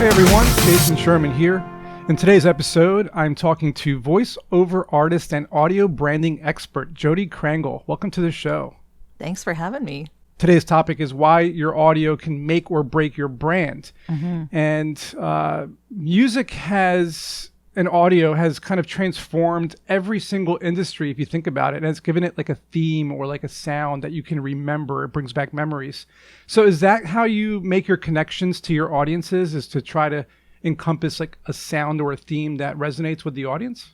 Hey everyone, Jason Sherman here. In today's episode, I'm talking to voice-over artist and audio branding expert, Jodi Krangle. Welcome to the show. Thanks for having me. Today's topic is why your audio can make or break your brand. And music and audio has kind of transformed every single industry, if you think about it. And it's given it like a theme or like a sound that you can remember. It brings back memories. So is that how you make your connections to your audiences, is to try to encompass like a sound or a theme that resonates with the audience?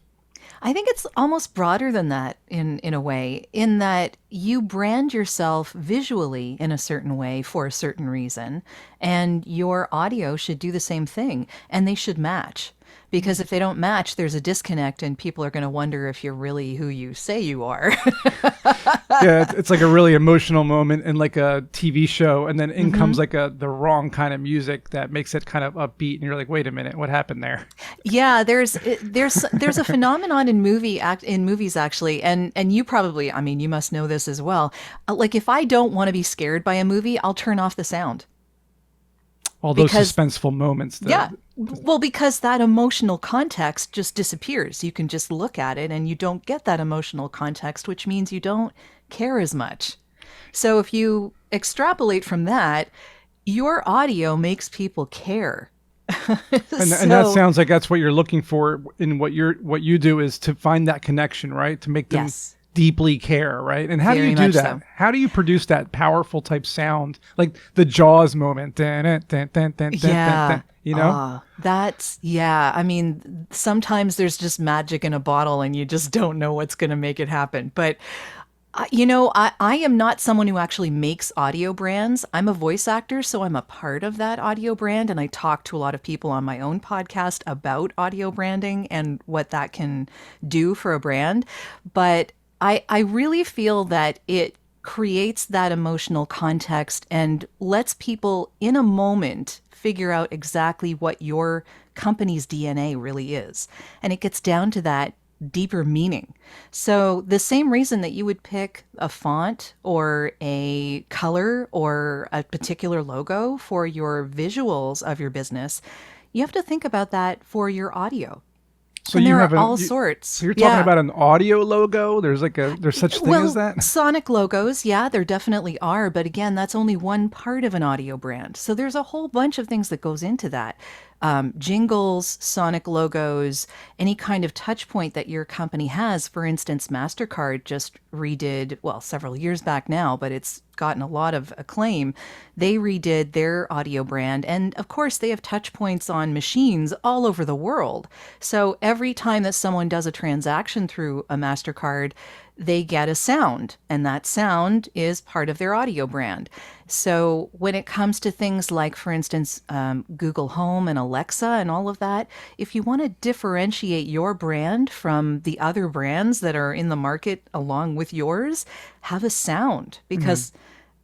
I think it's almost broader than that in a way, in that you brand yourself visually in a certain way for a certain reason, and your audio should do the same thing, and they should match. Because if they don't match, there's a disconnect, and people are going to wonder if you're really who you say you are. Yeah, it's like a really emotional moment in like a TV show, and then in comes like the wrong kind of music that makes it kind of upbeat, and you're like, wait a minute, what happened there? Yeah, there's a phenomenon in movies actually, and you probably, I mean, you must know this as well. Like if I don't want to be scared by a movie, I'll turn off the sound. All those suspenseful moments. Yeah. Well, because that emotional context just disappears. You can just look at it and you don't get that emotional context, which means you don't care as much. So if you extrapolate from that, your audio makes people care. And that sounds like that's what you're looking for in what you do, is to find that connection, right? To make them deeply care, right? And how do you do that? So. How do you produce that powerful type sound, like the Jaws moment? You know? I mean, sometimes there's just magic in a bottle and you just don't know what's going to make it happen. But, I am not someone who actually makes audio brands. I'm a voice actor, so I'm a part of that audio brand. And I talk to a lot of people on my own podcast about audio branding and what that can do for a brand. But I really feel that it creates that emotional context and lets people in a moment figure out exactly what your company's DNA really is. And it gets down to that deeper meaning. So the same reason that you would pick a font or a color or a particular logo for your visuals of your business, you have to think about that for your audio. So and there are all sorts. So you're talking about an audio logo? There's such thing as that? Sonic logos, yeah, there definitely are. But again, that's only one part of an audio brand. So there's a whole bunch of things that goes into that. Jingles, sonic logos, any kind of touch point that your company has. For instance, MasterCard just redid, well, several years back now, but it's gotten a lot of acclaim. They redid their audio brand. And of course, they have touch points on machines all over the world. So every time that someone does a transaction through a MasterCard, they get a sound, and that sound is part of their audio brand. So when it comes to things like, for instance, Google Home and Alexa and all of that, if you want to differentiate your brand from the other brands that are in the market along with yours, have a sound, because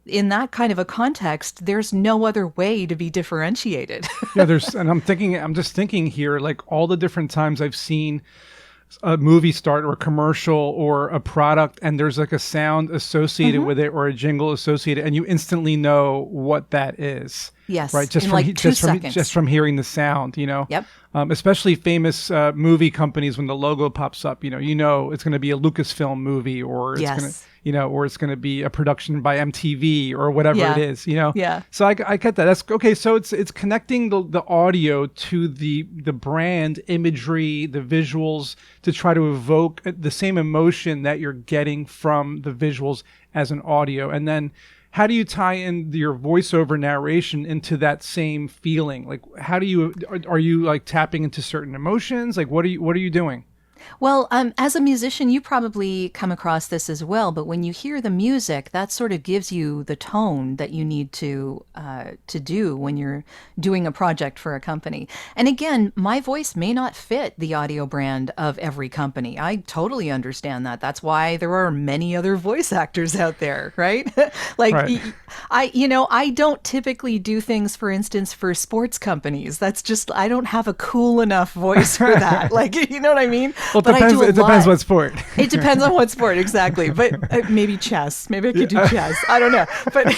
in that kind of a context, there's no other way to be differentiated. Yeah, and I'm just thinking here, like all the different times I've seen a movie start or a commercial or a product, and there's like a sound associated with it or a jingle associated, and you instantly know what that is. Yes, right. Just from hearing the sound, Yep. Especially famous movie companies, when the logo pops up, you know it's going to be a Lucasfilm movie, or it's going to, or it's going to be a production by MTV or whatever it is, Yeah. So I get that. That's okay. So it's connecting the audio to the brand imagery, the visuals, to try to evoke the same emotion that you're getting from the visuals as an audio, and then how do you tie in your voiceover narration into that same feeling? Like, are you like tapping into certain emotions? Like, what are you doing? Well, as a musician, you probably come across this as well. But when you hear the music, that sort of gives you the tone that you need to do when you're doing a project for a company. And again, my voice may not fit the audio brand of every company. I totally understand that. That's why there are many other voice actors out there, right? I don't typically do things, for instance, for sports companies. That's just, I don't have a cool enough voice for that. Like, you know what I mean? Well, it depends what sport. It depends on what sport, exactly. But maybe chess. Maybe I could do chess. I don't know. But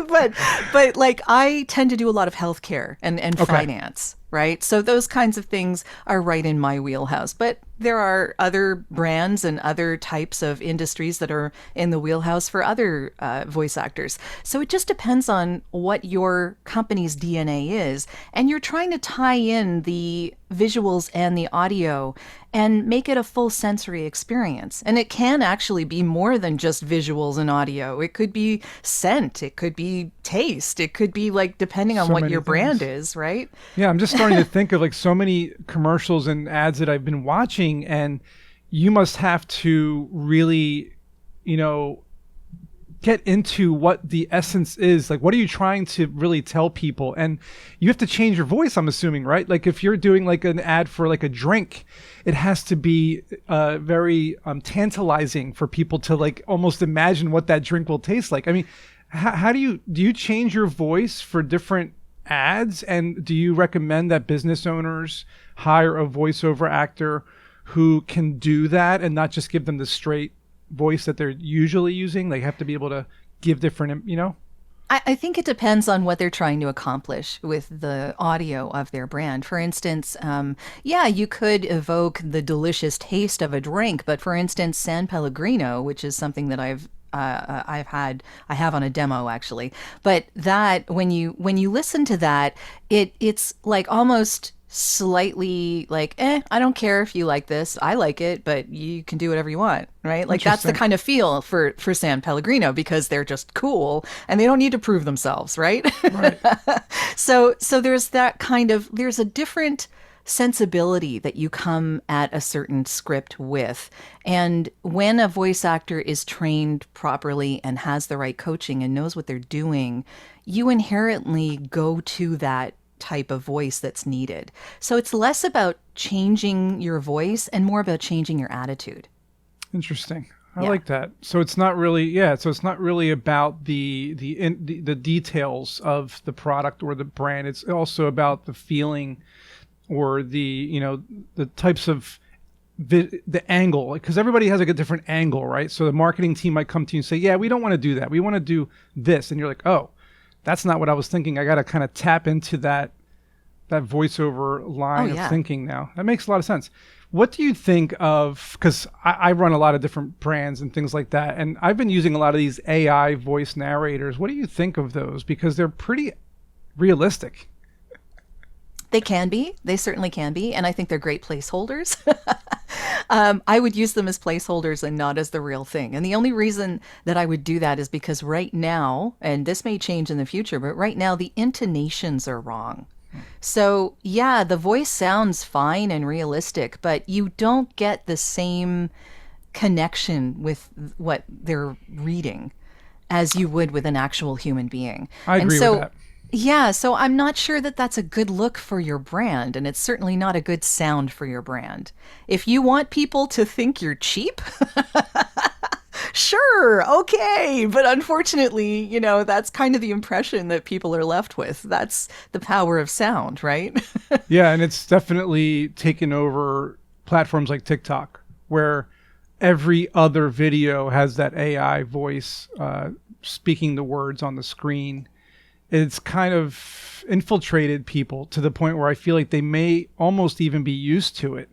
but like I tend to do a lot of healthcare and Okay. finance, right? So those kinds of things are right in my wheelhouse. But there are other brands and other types of industries that are in the wheelhouse for other voice actors. So it just depends on what your company's DNA is. And you're trying to tie in the visuals and the audio and make it a full sensory experience. And it can actually be more than just visuals and audio. It could be scent, it could be taste, it could be like depending on So what many your brand things. is, right? Yeah, I'm just starting to think of like so many commercials and ads that I've been watching, and you must have to really, you know, get into what the essence is. Like, what are you trying to really tell people? And you have to change your voice, I'm assuming, right? Like, if you're doing like an ad for like a drink, it has to be very tantalizing for people to like almost imagine what that drink will taste like. I mean, how do you change your voice for different ads? And do you recommend that business owners hire a voiceover actor who can do that and not just give them the straight voice that they're usually using? They have to be able to give different, you know? I think it depends on what they're trying to accomplish with the audio of their brand. For instance, yeah, you could evoke the delicious taste of a drink, but for instance, San Pellegrino, which is something that I have on a demo actually. But that when you listen to that, it's like almost slightly like, I don't care if you like this. I like it, but you can do whatever you want, right? Like that's the Interesting. kind of feel for San Pellegrino because they're just cool and they don't need to prove themselves, right? Right. So there's that kind of there's a different sensibility that you come at a certain script with. And when a voice actor is trained properly and has the right coaching and knows what they're doing, you inherently go to that type of voice that's needed. So it's less about changing your voice and more about changing your attitude. Interesting. I Yeah. like that. So it's not really, yeah. So it's not really about the details of the product or the brand. It's also about the feeling or the types of the angle, because everybody has like a different angle, right? So the marketing team might come to you and say, yeah, we don't want to do that, we want to do this, and you're like, oh, that's not what I was thinking. I got to kind of tap into that voiceover Oh line of yeah. thinking. Now that makes a lot of sense. What do you think of, because I run a lot of different brands and things like that, and I've been using a lot of these AI voice narrators. What do you think of those? Because they're pretty realistic. They can be. They certainly can be. And I think they're great placeholders. I would use them as placeholders and not as the real thing. And the only reason that I would do that is because right now, and this may change in the future, but right now the intonations are wrong. So, yeah, the voice sounds fine and realistic, but you don't get the same connection with what they're reading as you would with an actual human being. I And agree with so, that. yeah, so I'm not sure that that's a good look for your brand, and it's certainly not a good sound for your brand. If you want people to think you're cheap, sure, okay. But unfortunately, that's kind of the impression that people are left with. That's the power of sound, right? Yeah, and it's definitely taken over platforms like TikTok, where every other video has that AI voice speaking the words on the screen. It's kind of infiltrated people to the point where I feel like they may almost even be used to it.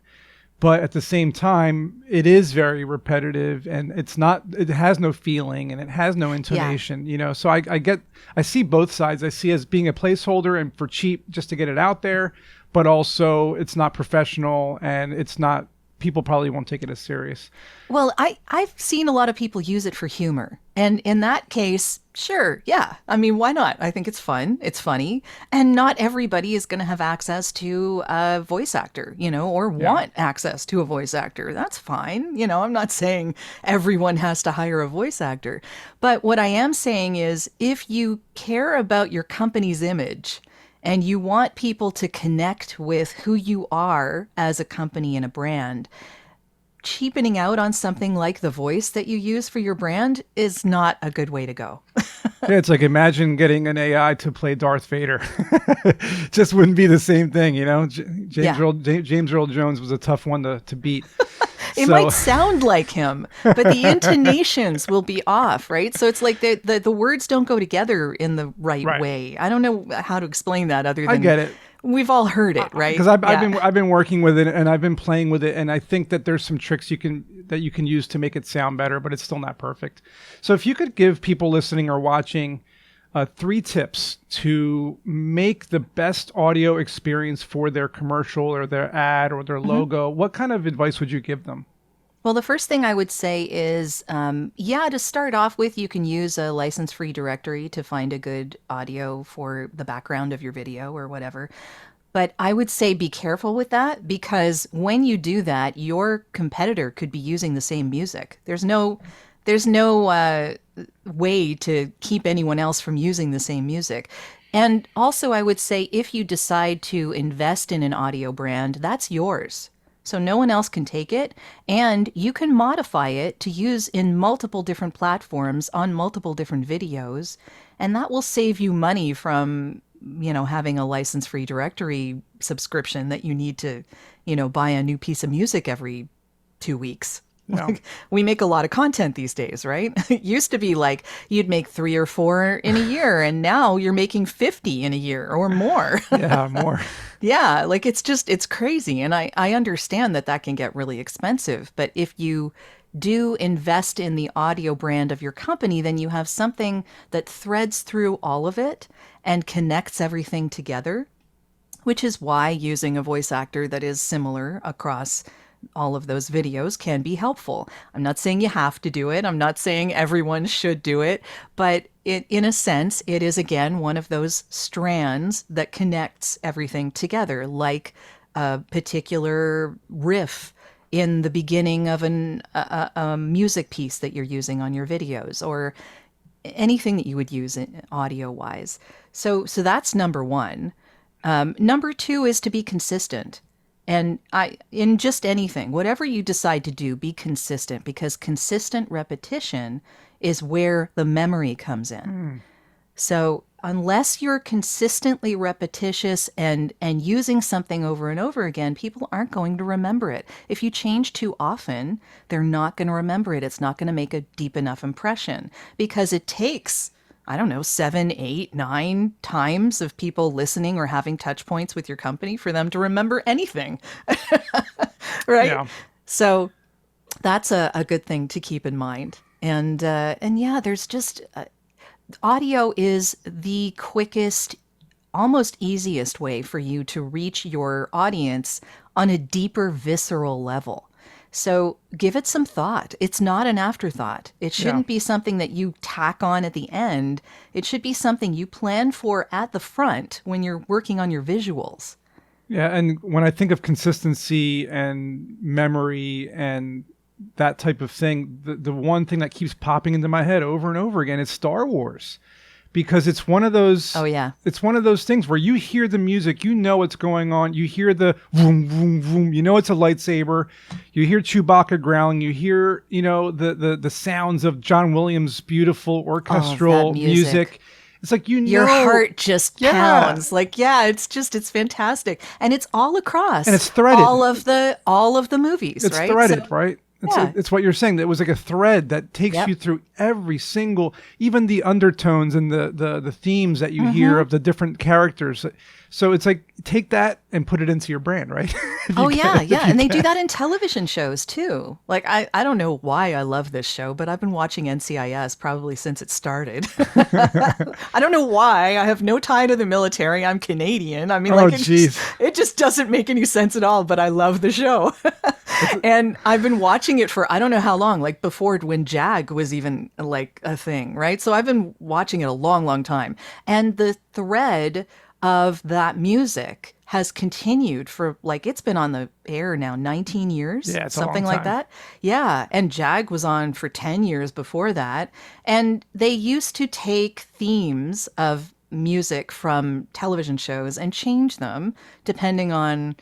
But at the same time, it is very repetitive, and it has no feeling and it has no Yeah. intonation, So I see both sides. I see it as being a placeholder and for cheap just to get it out there, but also it's not professional and people probably won't take it as serious. Well, I've seen a lot of people use it for humor. And in that case, sure, yeah. I mean, why not? I think it's fun. It's funny. And not everybody is going to have access to a voice actor, or Yeah. want access to a voice actor. That's fine. I'm not saying everyone has to hire a voice actor. But what I am saying is if you care about your company's image, and you want people to connect with who you are as a company and a brand, cheapening out on something like the voice that you use for your brand is not a good way to go. Yeah, it's like imagine getting an AI to play Darth Vader. Just wouldn't be the same thing, you know. Yeah. James Earl Jones was a tough one to beat. It So might sound like him, but the intonations will be off, right? So it's like the words don't go together in the right right, way. I don't know how to explain that other I than get it. we've all heard it, Because right? I've Yeah. been working with it and I've been playing with it, and I think that there's some tricks you can use to make it sound better, but it's still not perfect. So if you could give people listening or watching 3 tips to make the best audio experience for their commercial or their ad or their logo, what kind of advice would you give them? Well, the first thing I would say is, yeah, to start off with, you can use a license-free directory to find a good audio for the background of your video or whatever. But I would say be careful with that because when you do that, your competitor could be using the same music. There's no way to keep anyone else from using the same music. And also, I would say if you decide to invest in an audio brand, that's yours. So no one else can take it, and you can modify it to use in multiple different platforms on multiple different videos, and that will save you money from, having a license-free directory subscription that you need to, buy a new piece of music every 2 weeks. Yeah. We make a lot of content these days, right? It used to be like you'd make 3 or 4 in a year, and now you're making 50 in a year or more. Yeah, more. Yeah, like it's crazy. And I understand that that can get really expensive. But if you do invest in the audio brand of your company, then you have something that threads through all of it and connects everything together, which is why using a voice actor that is similar across all of those videos can be helpful. I'm not saying you have to do it. I'm not saying everyone should do it, but in a sense, it is again one of those strands that connects everything together, like a particular riff in the beginning of a music piece that you're using on your videos or anything that you would use audio wise. So that's number one. Number two is to be consistent. And in just anything, whatever you decide to do, be consistent because consistent repetition is where the memory comes in. So unless you're consistently repetitious and using something over and over again, people aren't going to remember it. If you change too often, they're not going to remember it. It's not going to make a deep enough impression because it takes, I don't know, 7, 8, 9 times of people listening or having touch points with your company for them to remember anything. Right? Yeah. So that's a good thing to keep in mind. And yeah, there's just audio is the quickest, almost easiest way for you to reach your audience on a deeper, visceral level. So give it some thought. It's not an afterthought. It shouldn't be something that you tack on at the end. It should be something you plan for at the front when you're working on your visuals. Yeah, and when I think of consistency and memory and that type of thing, the one thing that keeps popping into my head over and over again is Star Wars. Because it's one of those Oh, yeah. it's one of those things where you hear the music, you know what's going on, you hear the vroom vroom vroom, you know it's a lightsaber, you hear Chewbacca growling, you hear, the sounds of John Williams' beautiful orchestral that music. It's like Your heart just Yeah. pounds. Like, yeah, it's fantastic. And it's all across. And it's threaded. All of the movies, It's right? threaded, So- right? Yeah. It's what you're saying. It was like a thread that takes Yep. you through every single, even the undertones and the themes that you hear of the different characters. So it's like, take that and put it into your brand, right? Oh yeah, yeah. And they do that in television shows too. Like I don't know why I love this show, but I've been watching NCIS probably since it started. I don't know why. I have no tie to the military. I'm Canadian. I mean, like it just doesn't make any sense at all, but I love the show. And I've been watching it for I don't know how long, like before when JAG was even like a thing, right? So I've been watching it a long, long time. And the thread of that music has continued for like it's been on the air now 19 years, Yeah, it's a something long like time. that. Yeah, and JAG was on for 10 years before that, and they used to take themes of music from television shows and change them depending on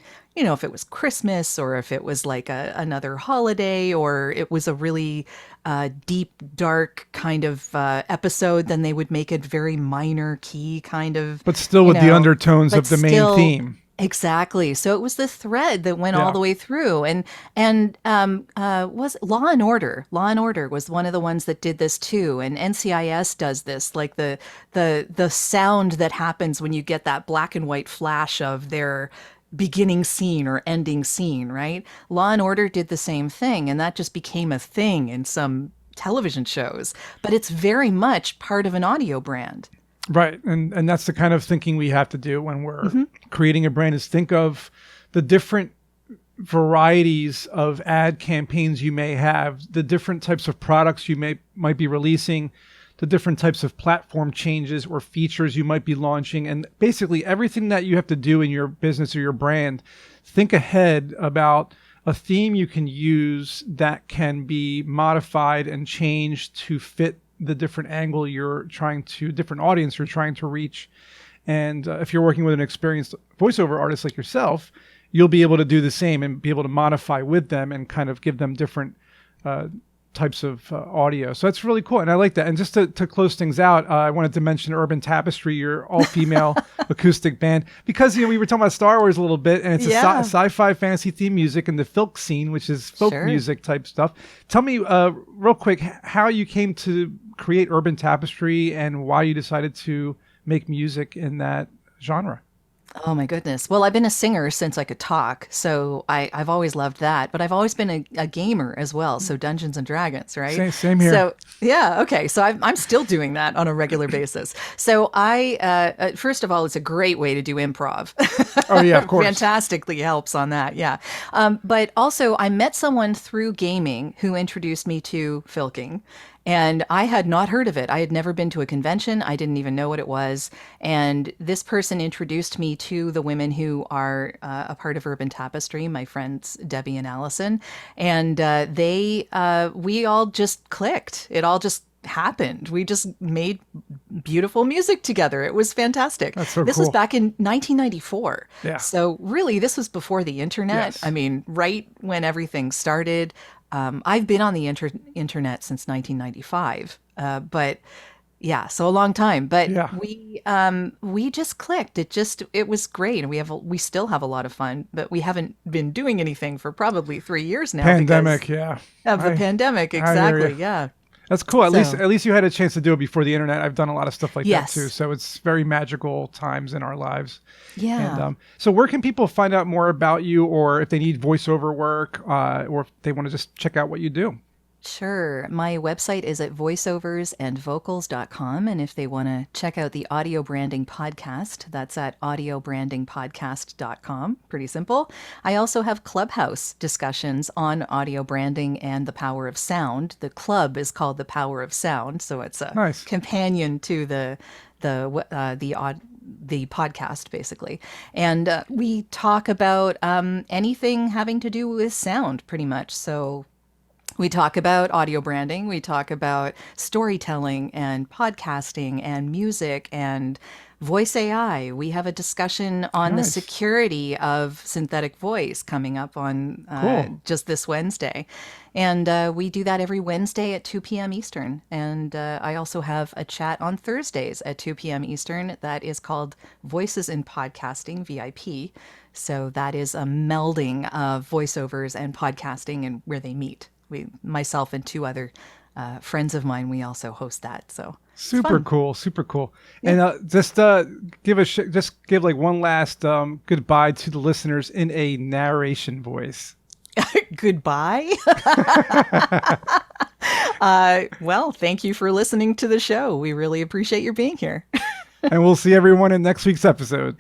if it was Christmas or if it was like another holiday or it was a really deep, dark kind of episode, then they would make it very minor key kind of, But still with the undertones but of the main still, theme. exactly. So it was the thread that went Yeah. all the way through, and was Law and Order. Law and Order was one of the ones that did this too, and NCIS does this, like the sound that happens when you get that black and white flash of their beginning scene or ending scene, right? Law and Order did the same thing, and that just became a thing in some television shows. But it's very much part of an audio brand. Right. And that's the kind of thinking we have to do when we're creating a brand, is think of the different varieties of ad campaigns you may have, the different types of products you might be releasing, the different types of platform changes or features you might be launching, and basically everything that you have to do in your business or your brand. Think ahead about a theme you can use that can be modified and changed to fit the different angle different audience you're trying to reach. And if you're working with an experienced voiceover artist like yourself, you'll be able to do the same and be able to modify with them and kind of give them different types of audio. So that's really cool. And I like that. And just to close things out, I wanted to mention Urban Tapestry, your all-female acoustic band, because we were talking about Star Wars a little bit, and it's a sci-fi fantasy theme music in the filk scene, which is folk music type stuff. Tell me real quick how you came to create Urban Tapestry and why you decided to make music in that genre. Oh my goodness. Well, I've been a singer since I could talk, so I've always loved that. But I've always been a gamer as well, so Dungeons and Dragons, right? Same here. So yeah, okay. So I'm still doing that on a regular basis. So I first of all, it's a great way to do improv. Oh yeah, of course. Fantastically helps on that, yeah. But also, I met someone through gaming who introduced me to filking. And I had not heard of it. I had never been to a convention. I didn't even know what it was. And this person introduced me to the women who are a part of Urban Tapestry, my friends Debbie and Allison. And we all just clicked. It all just happened. We just made beautiful music together. It was fantastic. That's so This cool. was back in 1994. Yeah. So really, this was before the internet. Yes. I mean, right when everything started. I've been on the internet since 1995, but yeah, so a long time. But we just clicked. It was great, and we still have a lot of fun. But we haven't been doing anything for probably 3 years now. Pandemic, because of the pandemic, exactly. Yeah. That's cool. At least you had a chance to do it before the internet. I've done a lot of stuff like that too. So it's very magical times in our lives. Yeah. And so where can people find out more about you, or if they need voiceover work, or if they want to just check out what you do? Sure. My website is at voiceoversandvocals.com. And if they want to check out the audio branding podcast, that's at audiobrandingpodcast.com. Pretty simple. I also have Clubhouse discussions on audio branding and the power of sound. The club is called The Power of Sound. So it's a companion to the podcast, basically. And we talk about anything having to do with sound, pretty much. So we talk about audio branding, we talk about storytelling and podcasting and music and voice AI. We have a discussion on the security of synthetic voice coming up on just this Wednesday. And we do that every Wednesday at 2 p.m. Eastern. And I also have a chat on Thursdays at 2 p.m. Eastern that is called Voices in Podcasting, VIP. So that is a melding of voiceovers and podcasting and where they meet. Myself and two other friends of mine, we also host that. So super cool. Yeah. And just give like one last goodbye to the listeners in a narration voice. Goodbye. Well, thank you for listening to the show. We really appreciate your being here. And we'll see everyone in next week's episode.